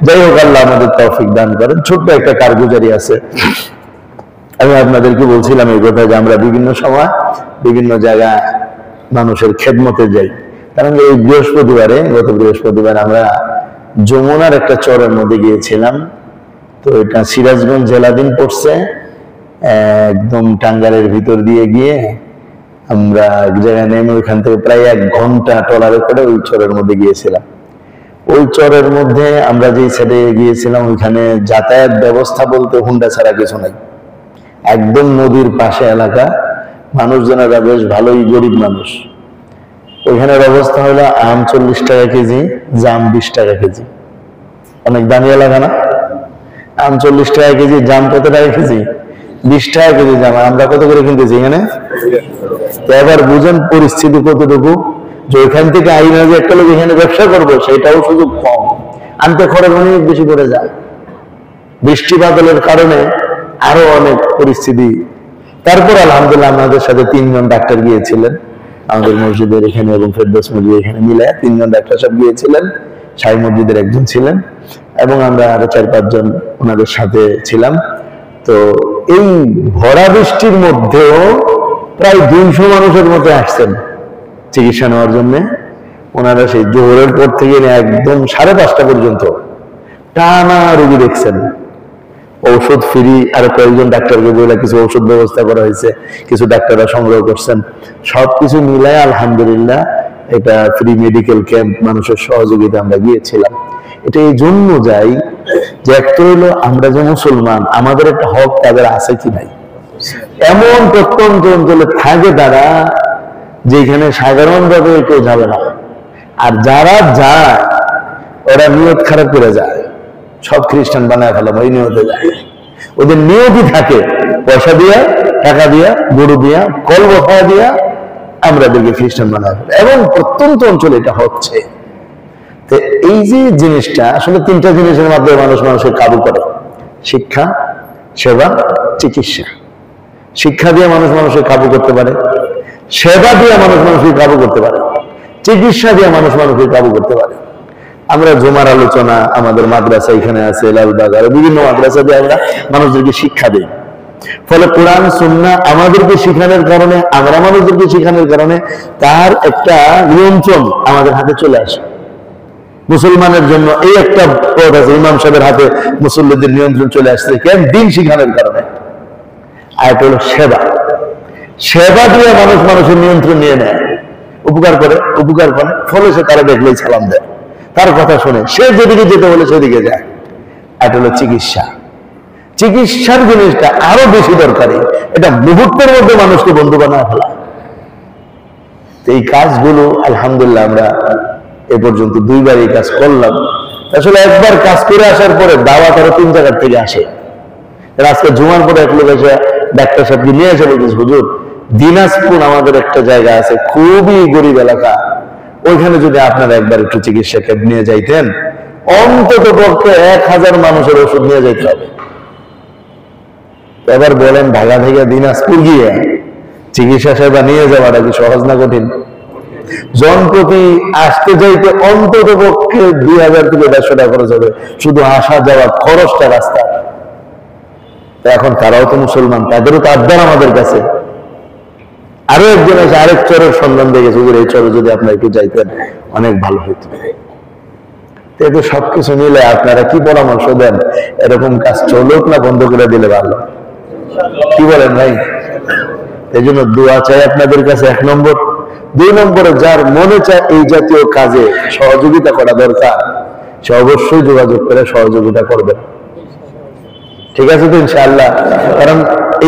যাই হোক, আল্লাহ আমাদের তৌফিক দান করেন। ছোট্ট একটা কারগুজারি আছে। আমি আপনাদেরকে বলছিলাম এই কথা যে আমরা বিভিন্ন সময় বিভিন্ন জায়গায় মানুষের খেদমতে যাই। কারণ এই বৃহস্পতিবারে, গত বৃহস্পতিবার আমরা যমুনার একটা চরের মধ্যে গিয়েছিলাম। তো এটা সিরাজগঞ্জ জেলাধীন পড়ছে, একদম টাঙ্গাইলের ভিতর দিয়ে গিয়ে আমরা এক জায়গায় নেমে ওইখান থেকে প্রায় 1 ঘন্টা ট্রলারে করে ওই চরের মধ্যে গিয়েছিলাম। ওই চরের মধ্যে আমরা যে সাইডে গিয়েছিলাম ওইখানে যাতায়াত ব্যবস্থা বলতে হুন্ডা ছাড়া কিছু নাই, একদম নদীর পাশে এলাকা, মানুষজনেরা বেশ ভালোই গরিব মানুষ। ওইখানের অবস্থা হলো আম 40 টাকা কেজি, জাম 20 টাকা কেজি। অনেক দামি এলাকা না? আম 40 টাকা কেজি, জাম কত টাকা কেজি? 20 টাকা কেজি জাম। আমরা কত করে কিনতেছি এখানে? এবার বুঝেন পরিস্থিতি কতটুকু, যে ওইখান থেকে আইনা যে একটা লোক এখানে ব্যবসা করবো সেটাও সুযোগ কম, আনতে খরচ অনেক বেশি করে যায়। বৃষ্টি বাদলের কারণে আরো অনেক পরিস্থিতি। তারপর আলহামদুলিল্লাহ আমাদের সাথে 3 জন ডাক্তার গিয়েছিলেন আমাদের মসজিদের এখানে এবং ফেরদৌস মসজিদ এখানে মিলে 3 জন ডাক্তার সব গিয়েছিলেন, শাহী মসজিদের একজন ছিলেন এবং আমরা আরো 4-5 জন ওনাদের সাথে ছিলাম। তো এই ভরা বৃষ্টির মধ্যেও প্রায় 200 মানুষের মতো আসছেন চিকিৎসা নেওয়ার জন্য। ওনারা সেই জোহরের পর থেকে একদম 5:30 পর্যন্ত টানা রোগী দেখছেন। ঔষধ ফ্রি, আর কয়েকজন ডাক্তারকে বলে কিছু ঔষধ ব্যবস্থা করা হয়েছে, কিছু ডাক্তাররা সংগ্রহ করছেন। সবকিছু মিলায় আলহামদুলিল্লাহ এটা ফ্রি মেডিকেল ক্যাম্প, মানুষের সহযোগিতা আমরা গিয়েছিলাম। এটা এই জন্য যাই যে একটা হলো আমরা যে মুসলমান, আমাদের একটা হক তাদের আছে কি নাই। এমন প্রত্যন্ত অঞ্চলে থাকে তারা যেখানে সাধারণভাবে কেউ যাবে না, আর যারা যায় ওরা নিয়ত খারাপ করে যায়, সব খ্রিস্টান বানায় ফেলাম ওই নিয়তে যায়। ওদের নিয়তই থাকে পয়সা দিয়া, টাকা দিয়া, গরু দিয়া, কল বসায় দিয়া আমরাদেরকে খ্রিস্টান বানায় ফেলে, এবং প্রত্যন্ত অঞ্চলে এটা হচ্ছে। তো এই যে জিনিসটা আসলে 3টা জিনিসের মাধ্যমে মানুষ মানুষের কাবু করে: শিক্ষা, সেবা, চিকিৎসা। শিক্ষা দিয়ে মানুষ মানুষের কাবু করতে পারে, সেবা দিয়ে মানুষ মানুষকে কাবু করতে পারে, চিকিৎসা দিয়ে মানুষ মানুষকে কাবু করতে পারে। আমরা জুমার আলোচনা আমাদের মাদ্রাসা এখানে আছে, লালবাগ আর বিভিন্ন মাদ্রাসা দিয়ে আমরা মানুষদেরকে শিক্ষা দিই। ফলে কোরআন সুন্নাহ আমাদেরকে শিখানোর কারণে, আমরা মানুষদেরকে শিখানোর কারণে তার একটা নিয়ন্ত্রণ আমাদের হাতে চলে আসে। মুসলমানের জন্য এই একটা পথ আছে, ইমাম সাহেবের হাতে মুসল্লিদের নিয়ন্ত্রণ চলে আসছে, কেন? দিন শিখানোর কারণে। আরেকটা হলো সেবা। সেবা দিয়ে মানুষ মানুষের নিয়ন্ত্রণ নিয়ে নেয়, উপকার করে, ফলে সে তারা দেখলেই সালাম দেয়, তার কথা শুনে সে যেদিকে যেতে বলে সেদিকে যায়। এটা হলো চিকিৎসা। চিকিৎসার জিনিসটা আরো বেশি দরকারি, এটা মুহূর্তের মধ্যে মানুষকে বন্ধু বানায় ফেলা। এই কাজগুলো আলহামদুলিল্লাহ আমরা এ পর্যন্ত 2বার এই কাজ করলাম। আসলে একবার কাজ করে আসার পরে দাওয়াত আরো 3 জায়গার থেকে আসে। আজকে জুমার পরে এক লোক এসে ডাক্তার সাহেবকে নিয়ে এসে বলতেছে, হুজুর দিনাজপুর আমাদের একটা জায়গা আছে, খুবই গরিব এলাকা, ওইখানে যদি আপনারা একবার একটু চিকিৎসা ক্যাম্প নিয়ে যাইতেন, অন্তত পক্ষে 1000 মানুষের ওষুধ নিয়ে যেতে হবে। এবার বলেন ঢাকা থেকে দিনাজপুর গিয়ে চিকিৎসা সেবা নিয়ে যাওয়াটা কি সহজ না কঠিন? জনপ্রতি আসতে যাইতে অন্তত পক্ষে 2000 থেকে 150 টাকা খরচ হবে, শুধু আসা যাওয়া খরচটা রাস্তা। এখন তারাও তো মুসলমান, তাদেরও তো আবদার আমাদের কাছে। আরো একজন এসে আরেক চরের সন্ধান দিয়ে গেছে, এই চরে যদি আপনারা একটু যাইতেন অনেক ভালো হইত। তো সবকিছু মিলে আপনারা কি পরামর্শ দেন? এরকম কাজ চলুক না বন্ধ করে দিলে ভালো? কি বলেন ভাই? এই জন্য দোয়া চাই আপনাদের কাছে 1 নম্বর। 2 নম্বরে যার মনে চায় এই জাতীয় কাজে সহযোগিতা করা দরকার, সে অবশ্যই যোগাযোগ করে সহযোগিতা করবেন। ঠিক আছে তো ইনশাআল্লাহ? কারণ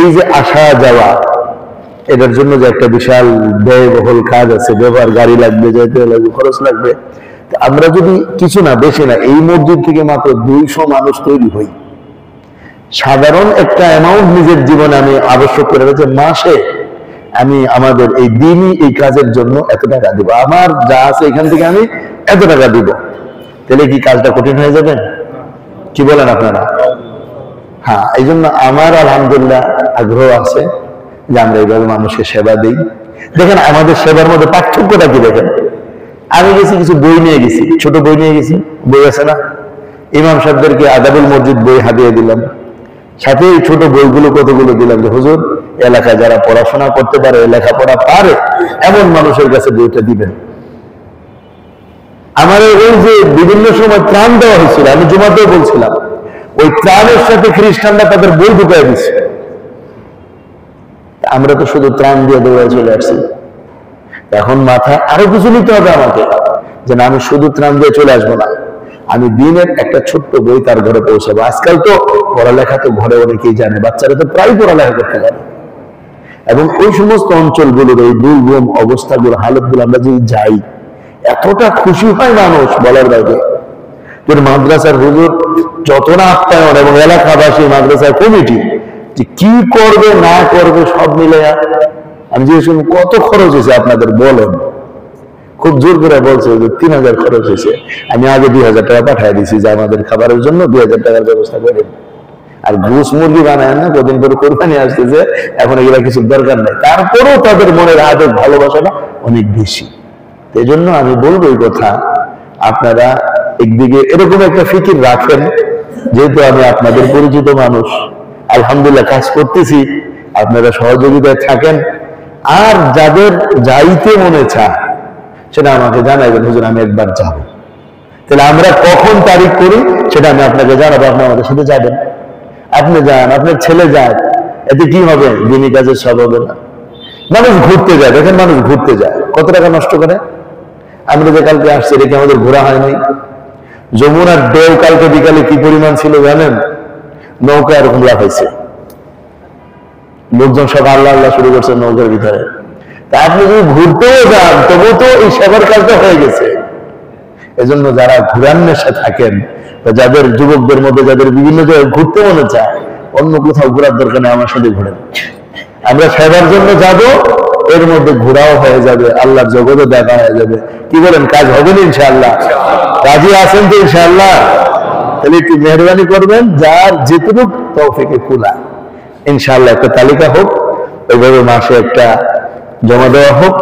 এই যে আসা যাওয়া, এটার জন্য যে একটা বিশাল ব্যয়বহুল কাজ আছে, ব্যবহার গাড়ি লাগবে, যেতে লাগবে, খরচ লাগবে। আমরা যদি কিছু না, বেশি না, এই মসজিদ থেকে মাত্র 200 মানুষ তৈরি হই, সাধারণ একটা অ্যামাউন্ট নিজের জীবনে আমি আবশ্যক করে রেখেছি, মাসে আমি আমাদের এই দিনই এই কাজের জন্য এত টাকা দিব, আমার যা আছে এখান থেকে আমি এত টাকা দিব, তাহলে কি কাজটা কঠিন হয়ে যাবে? কি বলেন আপনারা? হ্যাঁ, এই জন্য আমার আলহামদুলিল্লাহ আগ্রহ আছে যে আমরা এইভাবে মানুষকে সেবা দিই। দেখেন আমাদের সেবার মধ্যে পার্থক্যটা কি দেখেন। আমি গেছি কিছু বই নিয়ে গেছি, ছোট বই নিয়ে গেছি, বই আছে না, ইমাম সাহেবদেরকে আদাবুল মসজিদ বই হাদিয়ে দিলাম, সাথে এই ছোট বইগুলো কতগুলো দিলাম যে হুজুর এলাকায় যারা পড়াশোনা করতে পারে, লেখাপড়া পারে এমন মানুষের কাছে বইটা দিবেন। আমার ওই যে বিভিন্ন সময় ত্রাণ দেওয়া হয়েছিল, আমি জুমাতেও বলছিলাম, ওই ত্রাণের সাথে খ্রিস্টানরা তাদের বই ঢুকাই দিচ্ছে। আমরা তো শুধু ত্রাণ দিয়ে দৌড়ায় চলে আসছি। এখন মাথায় আরো কিছু নিতে হবে আমাকে, যে না, আমি শুধু ত্রাণ দিয়ে চলে আসবো না, আমি দিনের একটা ছোট্ট বই তার ঘরে পৌঁছাবো। আজকাল তো পড়ালেখা তো ঘরে অনেকেই জানে, বাচ্চারা তো প্রায় পড়ালেখা করতে জানে। এবং ওই সমস্ত অঞ্চলগুলোর এই দুর্গম অবস্থাগুলো, হালতগুলো আমরা যদি যাই, এতটা খুশি হয় মানুষ বলার বাইরে। মাদ্রাসার হুজুর যতটা আপ্যায়ন এবং এলাকাবাসী, মাদ্রাসার কমিটি যে কি করবে না করবে সব মিলে, আমি জিজ্ঞেস করলাম কত খরচ হয়েছে আপনাদের বলেন, খুব জোর করে বলছে যে 3000 খরচ হয়েছে। আমি আগে 2000 টাকা পাঠিয়ে দিয়েছি যে আমাদের খাবারের জন্য 2000 টাকার ব্যবস্থা করেন। আর ঘুষ মুরগি বানায় না, কদিন পরে কোরবানি আসতেছে, এখন এগুলা কিছু দরকার নেই, তারপরেও তাদের মনের আবেগ ভালোবাসাটা অনেক বেশি। এই জন্য আমি বলবো এই কথা, আপনারা একদিকে এরকম একটা ফিকির রাখেন, যেহেতু আমি আপনাদের পরিচিত মানুষ, আলহামদুলিল্লাহ কাজ করতেছি, আপনারা সহযোগিতায় থাকেন। আর যাদের যাইতে মনে চায় সেটা আমাকে জানাইবেন, হুজুর আমি একবার যাব। তাহলে আমরা কখন তারিখ করি সেটা আমি আপনাকে জানাবো, আপনি আমাদের সাথে যাবেন। আপনি যান, আপনার ছেলে যান, এতে কি হবে? দিনই কাজের সব হবে না। মানুষ ঘুরতে যায়, দেখেন মানুষ ঘুরতে যায়, কত টাকা নষ্ট করে। আমরা যে কালকে আসছি, এটা কি আমাদের ঘোরা হয় নাই? যমুনার ঢেউ কালকে বিকালে কি পরিমাণ ছিল জানেন? নৌকা এরকম লাফাইছে, লোকজন সব আল্লাহ আল্লাহ শুরু করছে নৌকার ভিতরে। তা আপনি যদি ঘুরতেও যান, তবু তো এই সেবার কাজটা হয়ে গেছে। এজন্য যারা ঘুরার নেশা থাকেন, যাদের যুবকদের মধ্যে যাদের বিভিন্ন জায়গায় ঘুরতে মনে চায়, অন্য কোথাও ঘোরার দরকার নেই, আমার সাথে ঘুরেন। আমরা সেবার জন্য যাব, এর মধ্যে ঘোরাও হয়ে যাবে, আল্লাহর জগতে দেখা হয়ে যাবে। কি বলেন, কাজ হবে না ইনশাআল্লাহ? কাজী আছেন তো ইনশাআল্লাহ? তাহলে একটু মেহরবানি করবেন, যার যেটুকু তৌফিকে কুলা, ইনশাআল্লাহ একটা তালিকা হোক, ওইভাবে মাসে একটা জমা দেওয়া হোক।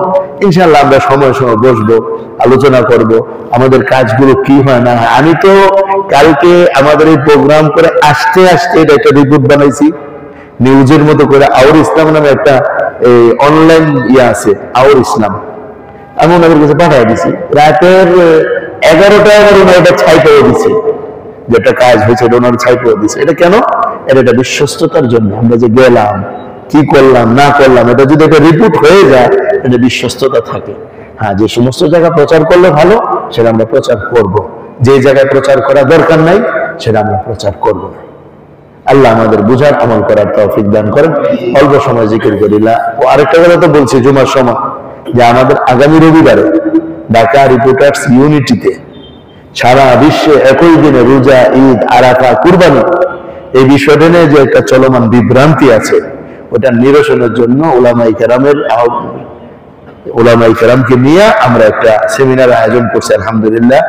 ইনশাআল্লাহ আমরা সময় সময় বসবো, আলোচনা করব আমাদের কাজগুলো কি হয় না হয়। আমি তো কালকে আমাদের এই প্রোগ্রাম করে আসতে আসতে এটা একটা রিপোর্ট বানাইছি নিউজের মতো করে। আউর ইসলাম নামে একটা অনলাইন ইয়ে আছে, আউর ইসলাম, আমি ওনাদের কাছে পাঠিয়ে দিছি। রাতের 11টা ওনার এটা ছাই পেয়ে দিচ্ছে, যেটা কাজ হয়েছে এটা ওনার ছাই পেয়ে দিচ্ছে। এটা কেন? এটা বিশ্বস্ততার জন্য। আমরা যে গেলাম, কি করলাম না করলাম, এটা যদি একটা রিপোর্ট হয়ে যায়, এটা বিশ্বস্ততা থাকে। হ্যাঁ, যে সমস্ত জায়গা প্রচার করলে ভালো সেটা আমরা প্রচার করব, যে জায়গায় প্রচার করা দরকার নাই সেটা আমরা প্রচার করব না। আল্লাহ আমাদের বুঝার আমল করার তৌফিক দান করেন। অল্প সময় জিকির করিলা। ও আরেকটা কথা তো বলছি জুমার সময়, যে আমাদের আগামী রবিবারে ঢাকা রিপোর্টার্স ইউনিটিতে সারা বিশ্বে একই দিনে রোজা, ঈদ, আরাফা, কুরবানি, এই বিষয়টা নিয়ে যে একটা চলমান বিভ্রান্তি আছে, ওটা নিরসনের জন্য ওলামায়ে কেরামকে নিয়ে আমরা একটা সেমিনার আয়োজন করছি। আলহামদুলিল্লাহ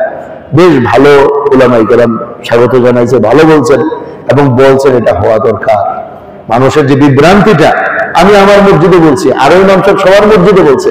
বেশ ভালো ওলামায়ে কেরাম স্বাগত জানাইছে, ভালো বলছেন এবং বলছেন এটা হওয়া দরকার। মানুষের যে বিভ্রান্তিটা, আমি আমার মসজিদে বলছি, আর ওই মানুষ সবার মসজিদে বলছে,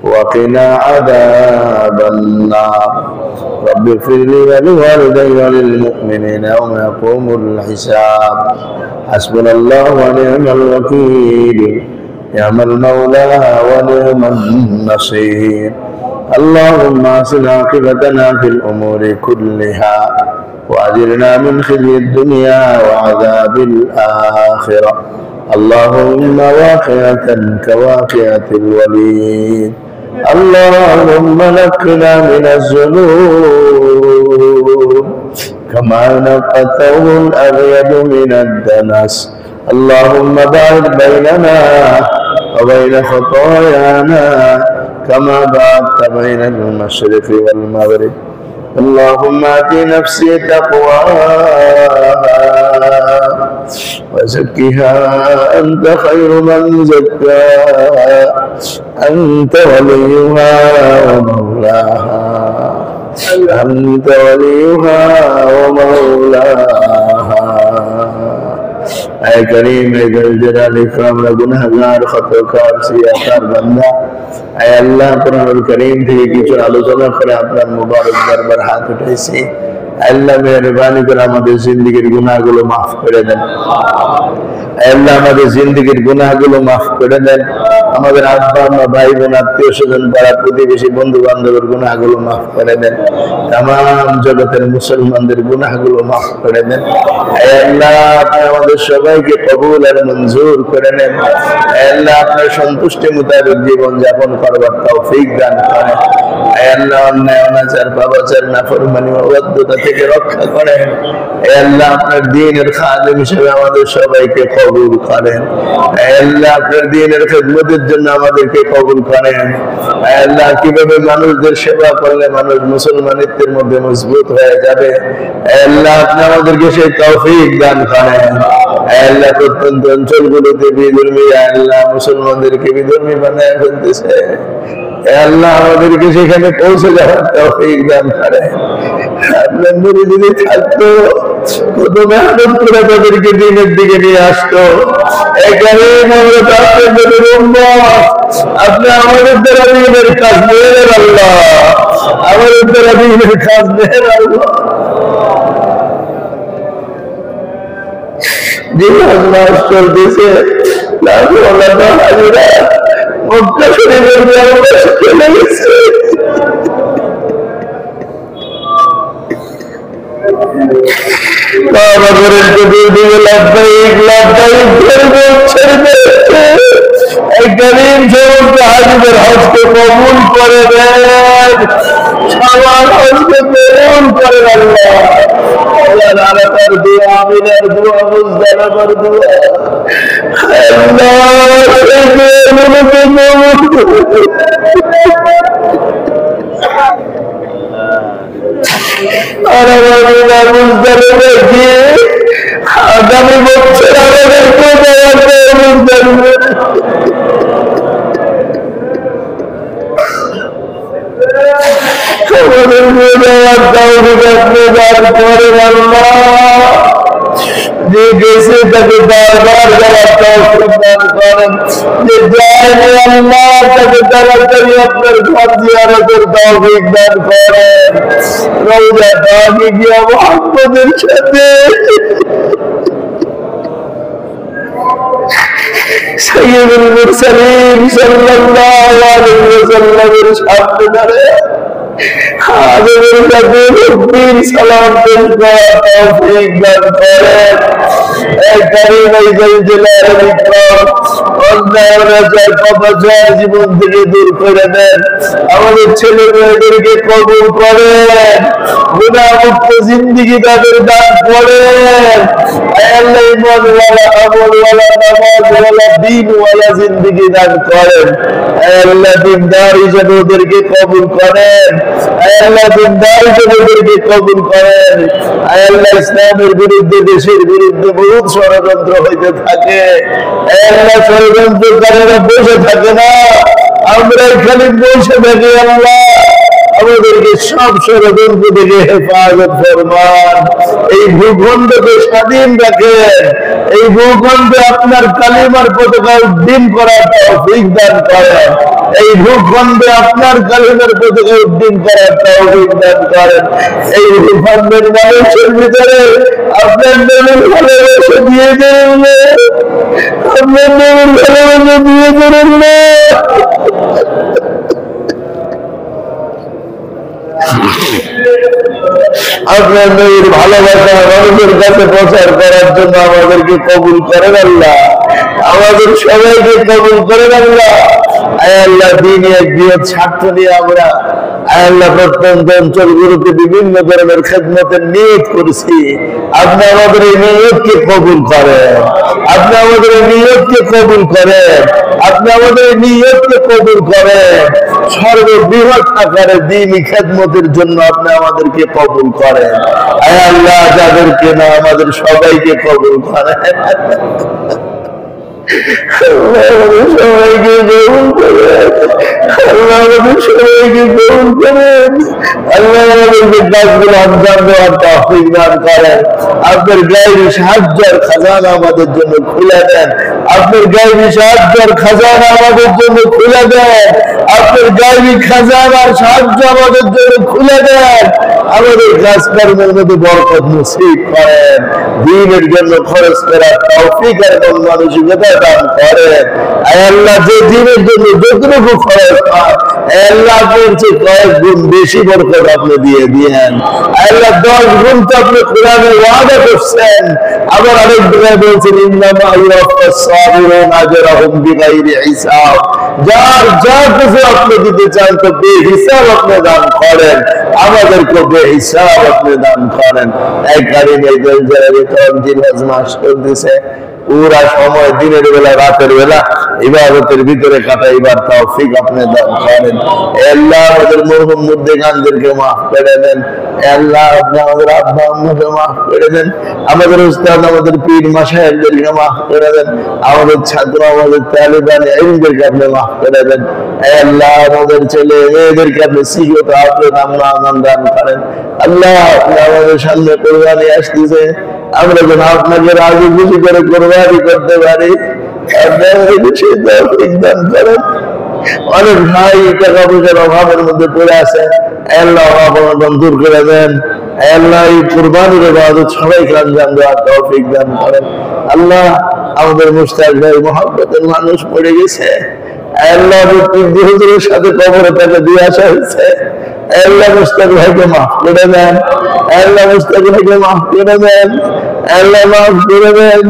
وقنا عذاب النار رب اغفر لي ولوالدي وللمؤمنين يوم يقوم الحساب حسبنا الله ونعم الوكيل نعم المولى ونعم النصير اللهم احسن عاقبتنا في الامور كلها واجرنا من خزي الدنيا وعذاب الاخره اللهم واقعة كواقعة الوليد اللهم نقنا من الذنوب كما نقى الثوب الابيض من الدنس اللهم باعد بيننا وبين خطايانا كما باعدت بين المشرق والمغرب اللهم آت نفسي تقواها وزكها أنت خير من زكاها أنت وليها ومولاها أنت وليها ومولاها اے کریم اے جلال اکرام গুনাহগার খতকার সিয়াকার বান্দা اے আল্লাহ কোরআনুল কারীম থেকে কিছু আলোচনা করে আপনার মুবারক দরবার হাত উঠাইছি আল্লাহ মেহেরবানি করে আমাদের জিন্দেগীর গুনাহগুলো maaf করে দেন আল্লাহ আমাদের জিন্দেগীর গুনাহগুলো maaf করে দেন আমাদের আব্বা আম্মা ভাই বোন আত্মীয় স্বজন পাড়া প্রতিবেশী বন্ধু বান্ধবের গুনাহগুলো maaf করে দেন तमाम জগতের মুসলমানদের গুনাহগুলো maaf করে দেন আল্লাহ আপনি আমাদের সবাইকে কবুল আর মঞ্জুর করে নেন আল্লাহ আপনার সন্তুষ্টি মোতাবেক জীবন যাপন করবার তৌফিক দান করেন আল্লাহ অন্যায় অনাচার পাপাচার নাফরমানি অবাধ্যতা থেকে রক্ষা করেন আল্লাহ আপনার দ্বীনের খাদেম হিসেবে আমাদের সবাইকে কবুল করেন আল্লাহ আপনার দ্বীনের খিদমতের জন্য আমাদেরকে কবুল করেন আল্লাহ কিভাবে মানুষদের সেবা করলে মানুষ মুসলমানিত্বের মধ্যে মজবুত হয়ে যাবে আল্লাহ আপনি আমাদেরকে সেই তৌফিক দান করেন আল্লাহ প্রত্যন্ত অঞ্চলগুলোতে বিধর্মী আল্লাহ মুসলমানদেরকে বিধর্মী বানায় ফেলতেছে আল্লাহ আমাদেরকে সেখানে পৌঁছে যাওয়ার তৌফিক দান করেন আপনার নবী যদি থাকতো কত মেহনত করে তাদেরকে দ্বীনের দিকে নিয়ে আসতো এখানে আপনি আমাদের দ্বারা দ্বীনের কাজ নেন আল্লাহ আমাদের দ্বারা দ্বীনের কাজ নেন আল্লাহ জিহাদ মাস চলতেছে মক্কা শরীফের গ্রামবাসী চলে গেছে বাবা করেন চতুর্দিকে লাভদায়িক লাভদায়িক ছেড়ে করিম সমস্ত হাজিদের হজকে কবুল করে দেন সবার হজকে কবুল করেন আল্লাহ আল্লাহর দোয়া আমিনের দোয়া মুজদালার দোয়া আগামী বছর যে গেছে তাকে বারবার যাওয়ার তৌফিক দান করেন যে যায়নি আল্লাহ তাকে তাড়াতাড়ি আপনার ঘর জিয়ারতের তৌফিক দান করেন রওজা পাকে গিয়ে মুহাম্মদের সাথে সাইয়্যিদুল মুরসালিন সাল্লাল্লাহু আলাইহি ওয়াসাল্লামের সামনে দাঁড়িয়ে হাজির সাথে রব্বির সালাম পেশ করার তৌফিক দান করেন এই করিম এই জলালের ইকরাম অন্যায় অনাচার পাপাচার জীবন থেকে দূর করে দেন আমাদের ছেলে মেয়েদেরকে কবুল করেন গুনাহমুক্ত জিন্দেগি তাদের দান করেন আল্লাহ ঈমানওয়ালা আমলওয়ালা নামাজওয়ালা দ্বীনওয়ালা জিন্দেগি দান করেন আল্লাহ দিনদার হিসেবে ওদেরকে কবুল করেন আল্লাহ দিনদার হিসেবে ওদেরকে কবুল করেন আল্লাহ ইসলামের বিরুদ্ধে দেশের বিরুদ্ধে বহুত ষড়যন্ত্র হইতে থাকে আল্লাহ ষড়যন্ত্রকারীরা বসে থাকে না আমরা খালি বসে থাকি আল্লাহ আমাদেরকে সব ষড়যন্ত্র থেকে হেফাজত ফরমান, এই ভূখণ্ডকে স্বাধীন রাখেন, এই ভূখণ্ডে আপনার কালিমার পতাকা উড্ডীন করার তৌফিক দান করেন, এই ভূখণ্ডে আপনার কালিমার পতাকা উড্ডীন করার তৌফিক দান করেন। এই ভূখণ্ডের মানুষের ভিতরে আপনার নবীর ভালোবাসা দিয়ে দেন, আপনার নবীর ভালোবাসা দিয়ে দেন না। আপনার নবীর ভালোবাসা মানুষের কাছে প্রচার করার জন্য আমাদেরকে কবুল করেন আল্লাহ, আমাদের সবাইকে কবুল করেন আল্লাহ। আয় আল্লাহ, দিন এক বৃহৎ স্বার্থ নিয়ে আমরা আয় আল্লাহ প্রত্যন্ত অঞ্চলগুলোতে বিভিন্ন ধরনের খেদমতের নিয়ত করেছি। আপনি আমাদের এই নিয়তকে কবুল করেন, আপনি আমাদের এই নিয়তকে কবুল করেন, আপনি আমাদের এই নিয়তকে কবুল করেন। সর্ববৃহৎ আকারে দ্বীনি খেদমতের জন্য আপনি আমাদেরকে কবুল করেন। আয় আল্লাহ, যাদেরকে না আমাদের সবাইকে কবুল করেন। সবাইকে কবুল করেন, আল্লাহ আমাদের সবাইকে কবুল করেন। আল্লাহ আমাদেরকে কাজগুলো আঞ্জাম দেওয়ার তৌফিক দান করেন। আপনার গায়েবী সাহায্যের খাজানা আমাদের জন্য খুলে দেন, আপনার গায়েবী সাহায্যের খাজানা আমাদের জন্য খুলে দেন, আপনার গায়েবী খাজানার সাহায্য আমাদের জন্য খুলে দেন। আমাদের কাজকর্মের মধ্যে বরকত নসিব করেন, দ্বীনের জন্য খরচ করার তৌফিক এবং মানসিকতা দান করেন। আয় আল্লাহ, যে দ্বীনের জন্য যতটুকু খরচ হয় আল্লাহ আপনার চেয়ে কয়েক গুণ বেশি বরকত আপনি দিয়ে দিয়েন। আল্লাহ 10 গুণ তো আপনি কোরআনে ওয়াদা করছেন, আবার আরেক জায়গায় বলছেন ইন্নামা ইউওয়াফাস সাবিরুনা আজরাহুম বিগাইরি হিসাব। যার যা কিছু আপনি দিতে চান তো বেহিসাব আপনি দান করেন, আমাদেরকে বেহিসাব আপনি দান করেন। এই কারিমে জলজালাল ইকরাম জিলহাজ মাস চলতেছে, পুরা সময় দিনের বেলা রাতের বেলা ইবাদতের ভিতরে কাটাইবার তৌফিক আপনি দান করেন। আল্লাহ আমাদের মরহুম মুদ্দেগানদেরকে মাফ করে দেন। আল্লাহ আপনি আমাদের আব্বা আম্মাকে মাফ করে দেন, আমাদের উস্তাদ আমাদের পীর মাশায়েখদেরকে মাফ করে দেন, আমাদের ছাত্র আমাদের তালিবান ইলমদেরকে আপনি মাফ করে দেন। আল্লাহ আমাদের ছেলে মেয়েদেরকে আপনি সিহত আফিয়ত আমান দান করেন। আল্লাহ আপনি আমাদের সামনে কোরবানি আসতেছে, আমরা যেন আপনাকে রাজি খুশি করে কোরবানি করতে পারি, অনেক ভাই টাকা পয়সার অভাবের মধ্যে পড়ে আছে, আল্লাহ অভাব দূর করে দেন। আল্লাহ এই কুরবানির ইবাদত সবাইকে আঞ্জাম দেওয়ার তৌফিক দান করেন। আল্লাহ আমাদের মুশতাক ভাই মহব্বতের মানুষ পড়ে গেছে, আল্লাহ হুজুরের সাথে কবরে তাকে দিয়ে আসা হয়েছে। আল্লাহ মুশতাক ভাইকে মাফ করে দেন, আল্লাহ মুশতাক ভাইকে মাফ করে দেন, আল্লাহ মাফ করে দেন,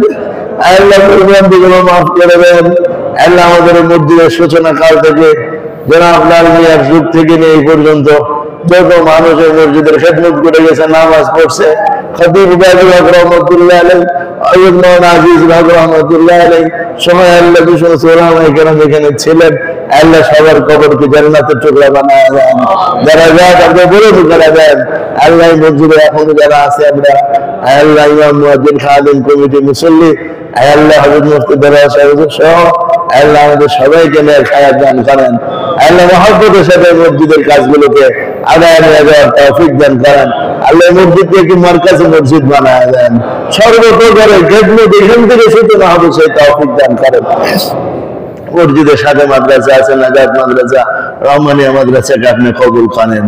আল্লাহ কুরবানিগুলো মাফ করে দেন। আল্লাহ আমাদের মসজিদের সূচনা কাল থেকে জনাব লাল মিয়ার যুগ থেকে নিয়ে এই পর্যন্ত যত মানুষের মসজিদের খেদমত করে গেছে, নামাজ পড়ছে, খতিব গাজী হক রহমতুল্লাহ আলাইহি, আইয়ুব মাওলানা আজিজ হক রহমতুল্লাহ আলাইহি, সময় আল্লাহ বিষ্ণু ওলামায়ে কেরাম এখানে ছিলেন। আল্লাহ সবার কবরকে জান্নাতের টুকরা বানায় দেন, যারা যায় তাদের বলে করে দেন। আল্লাহ মসজিদে এখন যারা আছে আমরা আল্লাহ ইমাম মুয়াজ্জিন খাদিম কমিটি মুসল্লি আল্লাহ হযরত মুফতি দরবার সাহেব সহ আল্লাহ আমাদের সবাইকে নেক হায়াত দান করেন। আল্লাহ মহব্বতের সাথে মসজিদের কাজগুলোকে আদায় নিয়ে যাওয়ার তৌফিক দান করেন। আল্লাহ মসজিদকে একটি মারকাজি মসজিদ বানায় দেন, সর্বপ্রকারে খেদমত এখান থেকে শুরু না হবে সেই তৌফিক দান করেন। মসজিদের সাথে মাদ্রাসা আছে, নাজাত মাদ্রাসা, রহমানিয়া মাদ্রাসাকে আপনি কবুল করেন।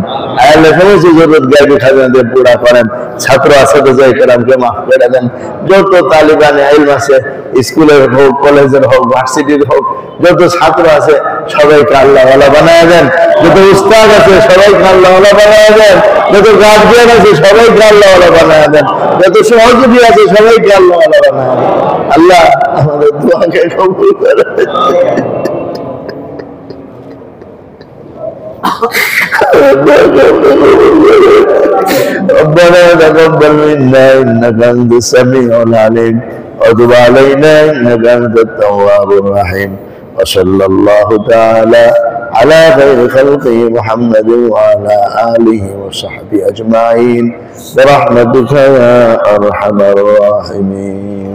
আল্লাহ সমস্ত জরুরত গায়বী খাজানাদের পুরা করেন। ছাত্র আসাদুজায়ে কেরামকে মাফ করে দেন। যত তালিবান ইলম আছে, স্কুলের হোক, কলেজের হোক, ভার্সিটির হোক, যত ছাত্র আছে সবাইকে আল্লাহওয়ালা বানায় দেন। যত উস্তাদ আছে সবাইকে আল্লাহওয়ালা বানায় দেন। যত গার্জিয়ান আছে সবাইকে আল্লাহওয়ালা বানায় দেন। যত সহযোগী আছে সবাইকে আল্লাহওয়ালা বানায় দেন। আল্লাহ আমাদের দোয়াকে কবুল করে। ربنا تقبل منا انك انت السميع العليم وتب علينا انك انت التواب الرحيم وصلى الله تعالى على خير خلقه محمد وعلى اله وصحبه اجمعين برحمتك يا ارحم الراحمين.